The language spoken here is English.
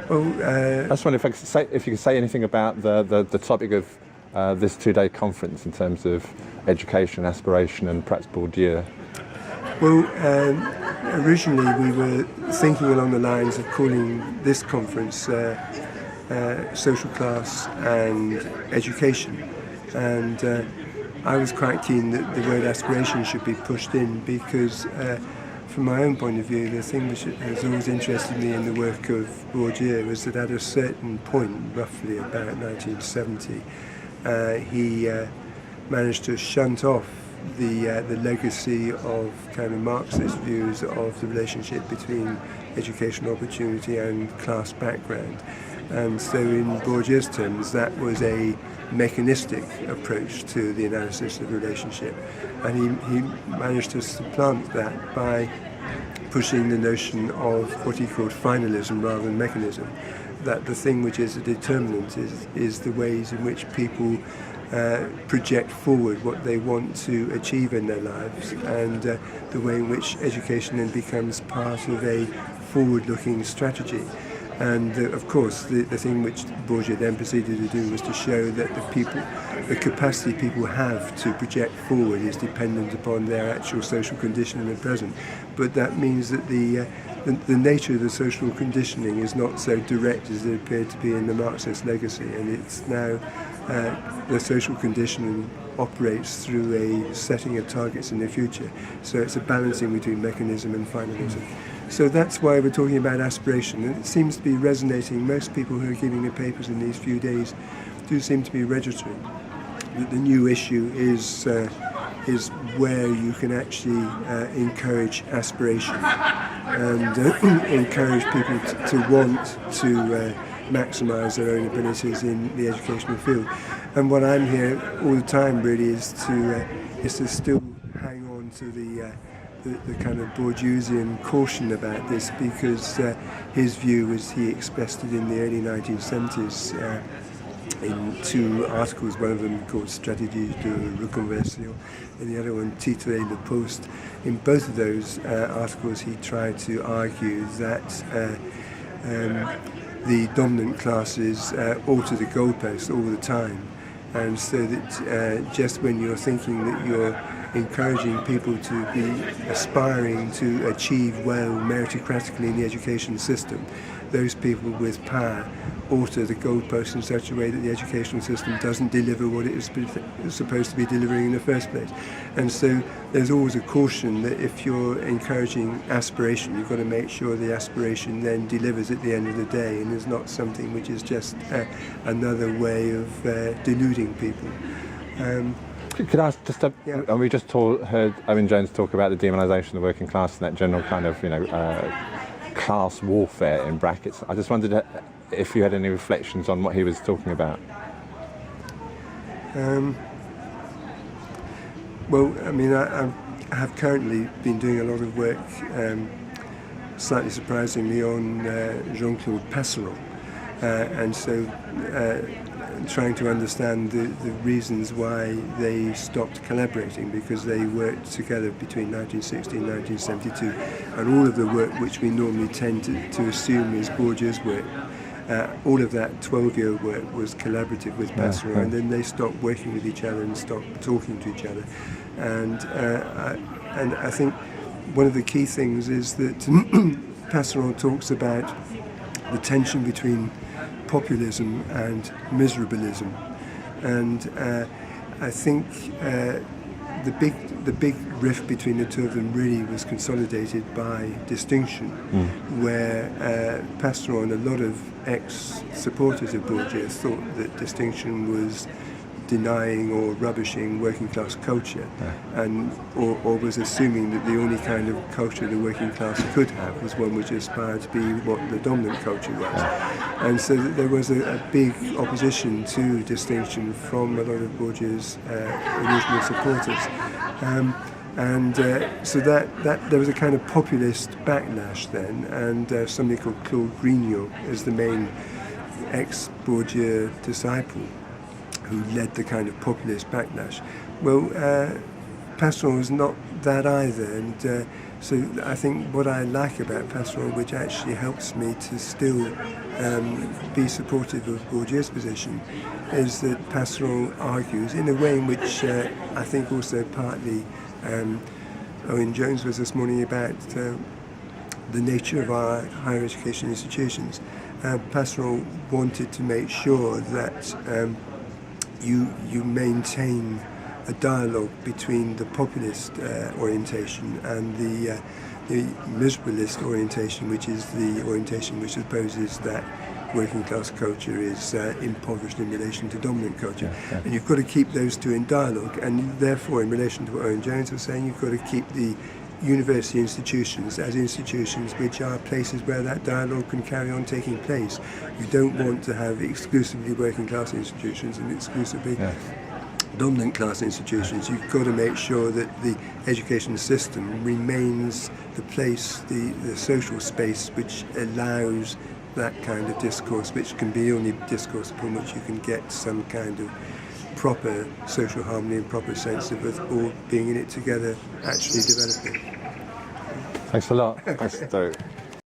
Well, I just wonder if you could say anything about the topic of this two-day conference in terms of education, aspiration, and perhaps Bourdieu. well, originally we were thinking along the lines of calling this conference social class and education, and I was quite keen that the word aspiration should be pushed in because from my own point of view, the thing which has always interested me in the work of Bourdieu was that at a certain point, roughly about 1970, he managed to shunt off the legacy of kind of Marxist views of the relationship between educational opportunity and class background. And so in Bourdieu's terms, that was a mechanistic approach to the analysis of the relationship. And he managed to supplant that by pushing the notion of what he called finalism rather than mechanism, that the thing which is a determinant is the ways in which people project forward what they want to achieve in their lives, and the way in which education then becomes part of a forward-looking strategy. And of course, the thing which Bourdieu then proceeded to do was to show that the capacity people have to project forward is dependent upon their actual social condition in the present. But that means that the nature of the social conditioning is not so direct as it appeared to be in the Marxist legacy, and it's now the social conditioning operates through a setting of targets in the future. So it's a balancing between mechanism and finalism. So that's why we're talking about aspiration, and it seems to be resonating. Most people who are giving the papers in these few days do seem to be registering that the new issue is where you can actually encourage aspiration and encourage people to want to maximise their own abilities in the educational field. And what I'm here all the time really is to still hang on to the kind of Bourdieusian caution about this, because his view, as he expressed it in the early 1970s in two articles, one of them called Stratégie de reconversion and the other one Titrer le Poste. In both of those articles he tried to argue that the dominant classes alter the goalposts all the time, and so that just when you're thinking that you're encouraging people to be aspiring to achieve well meritocratically in the education system, those people with power alter the goalposts in such a way that the educational system doesn't deliver what it is supposed to be delivering in the first place. And so there's always a caution that if you're encouraging aspiration, you've got to make sure the aspiration then delivers at the end of the day and is not something which is just another way of deluding people. Could I ask just and we just heard Owen Jones talk about the demonisation of the working class and that general kind of class warfare in brackets. I just wondered if you had any reflections on what he was talking about. Well, I mean, I have currently been doing a lot of work, slightly surprisingly, on Jean-Claude Passeron, and so trying to understand the reasons why they stopped collaborating, because they worked together between 1960 and 1972, and all of the work which we normally tend to assume is Bourdieu's work, all of that 12-year work was collaborative with Passeron, and then they stopped working with each other and stopped talking to each other. And I think one of the key things is that Passeron talks about the tension between populism and miserabilism, and I think the big rift between the two of them really was consolidated by distinction, where Passeron, a lot of ex-supporters of Bourdieu thought that distinction was denying or rubbishing working class culture, and or was assuming that the only kind of culture the working class could have was one which aspired to be what the dominant culture was. And so there was a big opposition to distinction from a lot of Bourdieu's original supporters. So that there was a kind of populist backlash then, and somebody called Claude Grignot is the main ex-Bourdieu disciple who led the kind of populist backlash. Well, Passeron was not that either, and So I think what I like about pastoral, which actually helps me to still be supportive of Bourdieu's position, is that pastoral argues in a way in which I think also partly Owen Jones was this morning about the nature of our higher education institutions. Pastoral wanted to make sure that you maintain a dialogue between the populist orientation and the miserabilist orientation, which is the orientation which supposes that working class culture is impoverished in relation to dominant culture. And you've got to keep those two in dialogue, and therefore in relation to what Owen Jones was saying, you've got to keep the university institutions as institutions which are places where that dialogue can carry on taking place. You don't want to have exclusively working class institutions and exclusively dominant class institutions. You've got to make sure that the education system remains the place, the social space which allows that kind of discourse, which can be only discourse upon which you can get some kind of proper social harmony and proper sense of us all being in it together, actually developing. Thanks a lot. Thanks, Derek.